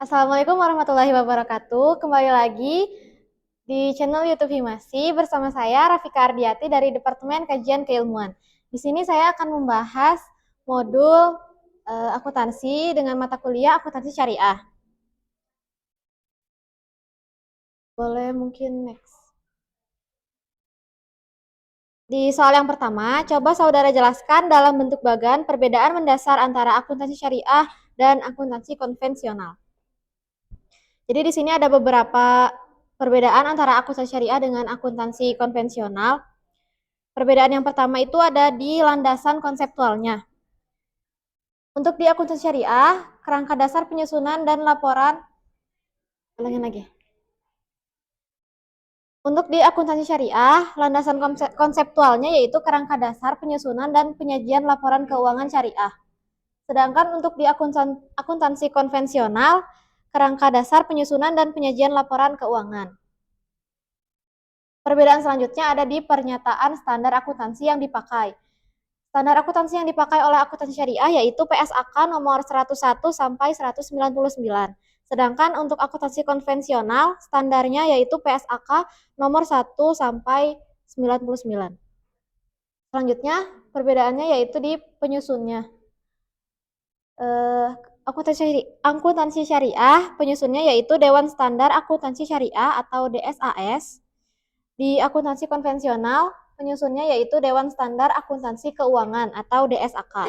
Assalamualaikum warahmatullahi wabarakatuh. Kembali lagi di channel YouTube Himasi bersama saya Rafika Ardiati dari Departemen Kajian Keilmuan. Di sini saya akan membahas modul akuntansi dengan mata kuliah akuntansi syariah. Boleh mungkin next. Di soal yang pertama, coba saudara jelaskan dalam bentuk bagan perbedaan mendasar antara akuntansi syariah dan akuntansi konvensional. Jadi di sini ada beberapa perbedaan antara akuntansi syariah dengan akuntansi konvensional. Perbedaan yang pertama itu ada di landasan konseptualnya. Untuk di akuntansi syariah, kerangka dasar penyusunan dan laporan, ulangin lagi. Untuk di akuntansi syariah, landasan konseptualnya yaitu kerangka dasar penyusunan dan penyajian laporan keuangan syariah. Sedangkan untuk di akuntansi konvensional, kerangka dasar penyusunan dan penyajian laporan keuangan. Perbedaan selanjutnya ada di pernyataan standar akuntansi yang dipakai. Standar akuntansi yang dipakai oleh akuntansi syariah yaitu PSAK nomor 101 sampai 199. Sedangkan untuk akuntansi konvensional, standarnya yaitu PSAK nomor 1 sampai 99. Selanjutnya, perbedaannya yaitu di penyusunnya. Akuntansi syariah, penyusunnya yaitu Dewan Standar Akuntansi Syariah atau DSAS. Di akuntansi konvensional, penyusunnya yaitu Dewan Standar Akuntansi Keuangan atau DSAK.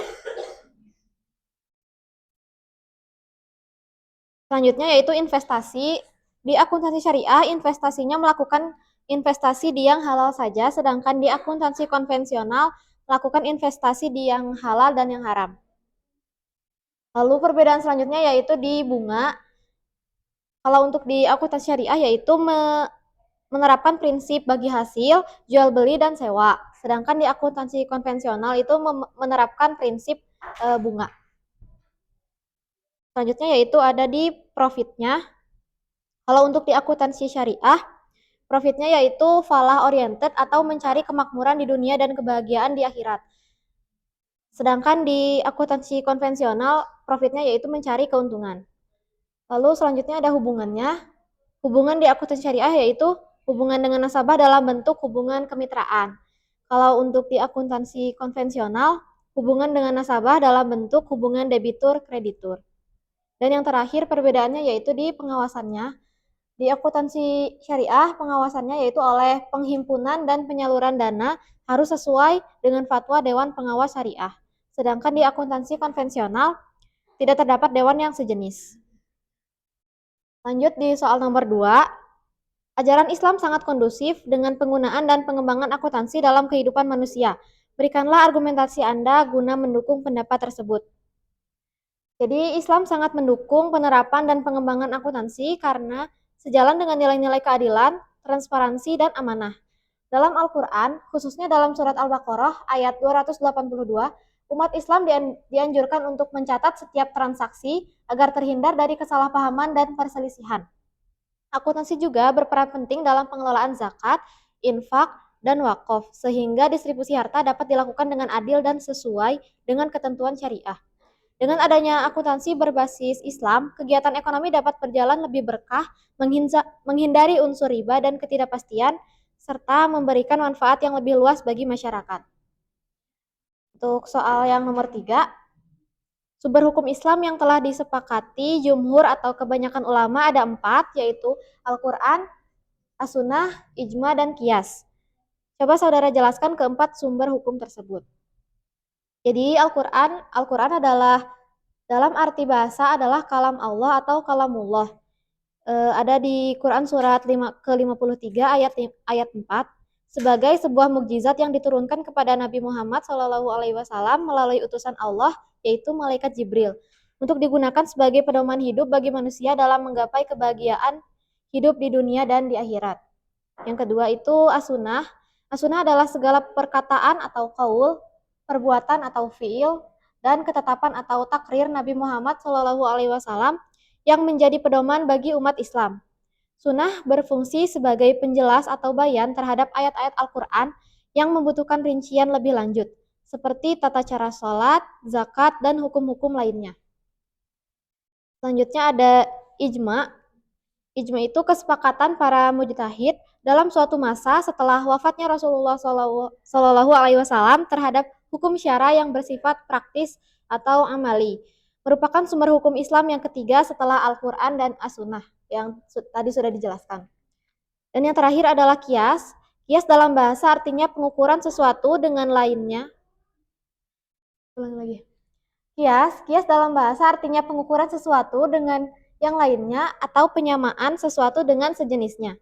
Selanjutnya yaitu investasi. Di akuntansi syariah, investasinya melakukan investasi di yang halal saja, sedangkan di akuntansi konvensional melakukan investasi di yang halal dan yang haram. Lalu perbedaan selanjutnya yaitu di bunga. Kalau untuk di akuntansi syariah yaitu menerapkan prinsip bagi hasil, jual beli, dan sewa. Sedangkan di akuntansi konvensional itu menerapkan prinsip bunga. Selanjutnya yaitu ada di profitnya. Kalau untuk di akuntansi syariah, profitnya yaitu falah oriented atau mencari kemakmuran di dunia dan kebahagiaan di akhirat. Sedangkan di akuntansi konvensional, profitnya yaitu mencari keuntungan. Lalu selanjutnya ada hubungannya. Hubungan di akuntansi syariah yaitu hubungan dengan nasabah dalam bentuk hubungan kemitraan. Kalau untuk di akuntansi konvensional, hubungan dengan nasabah dalam bentuk hubungan debitur-kreditur. Dan yang terakhir perbedaannya yaitu di pengawasannya. Di akuntansi syariah, pengawasannya yaitu oleh penghimpunan dan penyaluran dana harus sesuai dengan fatwa Dewan Pengawas Syariah. Sedangkan di akuntansi konvensional, tidak terdapat dewan yang sejenis. Lanjut di soal nomor 2. Ajaran Islam sangat kondusif dengan penggunaan dan pengembangan akuntansi dalam kehidupan manusia. Berikanlah argumentasi Anda guna mendukung pendapat tersebut. Jadi Islam sangat mendukung penerapan dan pengembangan akuntansi karena sejalan dengan nilai-nilai keadilan, transparansi, dan amanah. Dalam Al-Quran, khususnya dalam surat Al-Baqarah ayat 282, umat Islam dianjurkan untuk mencatat setiap transaksi agar terhindar dari kesalahpahaman dan perselisihan. Akuntansi juga berperan penting dalam pengelolaan zakat, infak, dan wakaf, sehingga distribusi harta dapat dilakukan dengan adil dan sesuai dengan ketentuan syariah. Dengan adanya akuntansi berbasis Islam, kegiatan ekonomi dapat berjalan lebih berkah, menghindari unsur riba dan ketidakpastian, serta memberikan manfaat yang lebih luas bagi masyarakat. Untuk soal yang nomor 3, sumber hukum Islam yang telah disepakati jumhur atau kebanyakan ulama ada 4, yaitu Al-Quran, As-Sunnah, Ijma, dan Qiyas. Coba saudara jelaskan keempat sumber hukum tersebut. Jadi Al-Quran adalah dalam arti bahasa adalah kalam Allah atau kalamullah. Ada di Quran surat ke-53 ayat 4 sebagai sebuah mukjizat yang diturunkan kepada Nabi Muhammad SAW melalui utusan Allah yaitu malaikat Jibril untuk digunakan sebagai pedoman hidup bagi manusia dalam menggapai kebahagiaan hidup di dunia dan di akhirat. Yang kedua itu as-sunnah. As-sunnah adalah segala perkataan atau qaul, perbuatan atau fiil, dan ketetapan atau takrir Nabi Muhammad SAW yang menjadi pedoman bagi umat Islam. Sunnah berfungsi sebagai penjelas atau bayan terhadap ayat-ayat Al-Quran yang membutuhkan rincian lebih lanjut, seperti tata cara sholat, zakat, dan hukum-hukum lainnya. Selanjutnya ada ijma. Ijma itu kesepakatan para mujtahid dalam suatu masa setelah wafatnya Rasulullah Shallallahu Alaihi Wasallam terhadap hukum syara yang bersifat praktis atau amali. Merupakan sumber hukum Islam yang ketiga setelah Al-Quran dan As-Sunnah yang tadi sudah dijelaskan. Dan yang terakhir adalah kias. Kias dalam bahasa artinya pengukuran sesuatu dengan lainnya. Ulang lagi. Kias dalam bahasa artinya pengukuran sesuatu dengan yang lainnya atau penyamaan sesuatu dengan sejenisnya.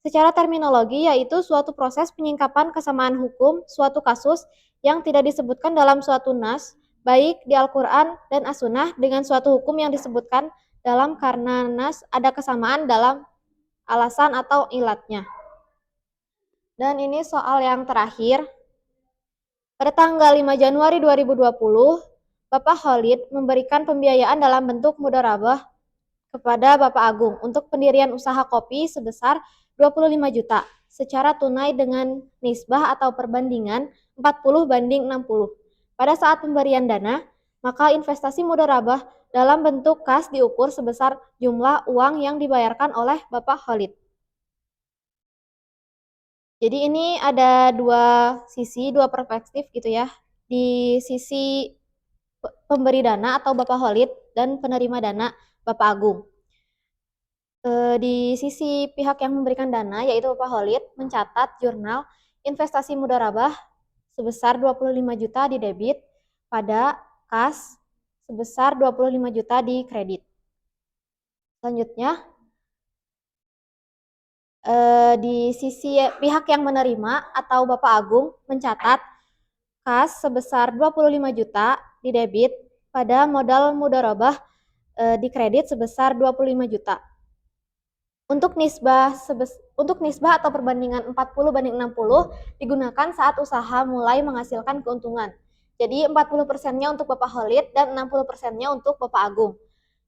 Secara terminologi yaitu suatu proses penyingkapan kesamaan hukum suatu kasus yang tidak disebutkan dalam suatu nas, baik di Al-Quran dan As-Sunnah dengan suatu hukum yang disebutkan dalam karena nas ada kesamaan dalam alasan atau ilatnya. Dan ini soal yang terakhir. Pada tanggal 5 Januari 2020, Bapak Khalid memberikan pembiayaan dalam bentuk mudharabah kepada Bapak Agung untuk pendirian usaha kopi sebesar 25 juta secara tunai dengan nisbah atau perbandingan 40/60. Pada saat pemberian dana, maka investasi mudharabah dalam bentuk kas diukur sebesar jumlah uang yang dibayarkan oleh Bapak Khalid. Jadi ini ada dua sisi, dua perspektif gitu ya. Di sisi pemberi dana atau Bapak Khalid dan penerima dana Bapak Agung. Di sisi pihak yang memberikan dana yaitu Bapak Khalid mencatat jurnal investasi mudharabah sebesar 25 juta di debit pada kas sebesar 25 juta di kredit. Selanjutnya di sisi pihak yang menerima atau Bapak Agung mencatat kas sebesar 25 juta di debit pada modal mudharabah di kredit sebesar 25 juta. Untuk nisbah atau perbandingan 40/60 digunakan saat usaha mulai menghasilkan keuntungan. Jadi 40%-nya untuk Bapak Khalid dan 60%-nya untuk Bapak Agung.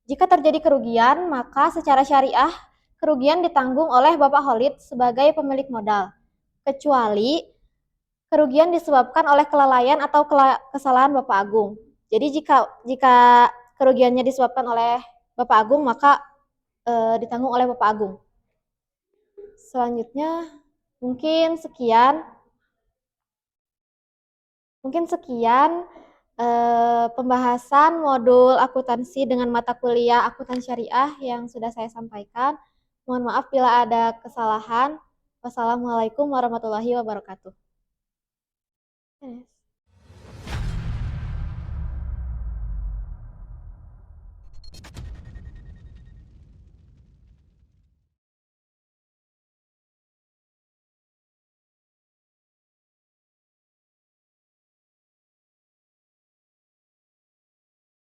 Jika terjadi kerugian, maka secara syariah kerugian ditanggung oleh Bapak Khalid sebagai pemilik modal, kecuali kerugian disebabkan oleh kelalaian atau kesalahan Bapak Agung. Jadi jika kerugiannya disebabkan oleh Bapak Agung, maka ditanggung oleh Bapak Agung. Selanjutnya mungkin sekian pembahasan modul akuntansi dengan mata kuliah akuntan syariah yang sudah saya sampaikan. Mohon maaf bila ada kesalahan. Wassalamualaikum warahmatullahi wabarakatuh.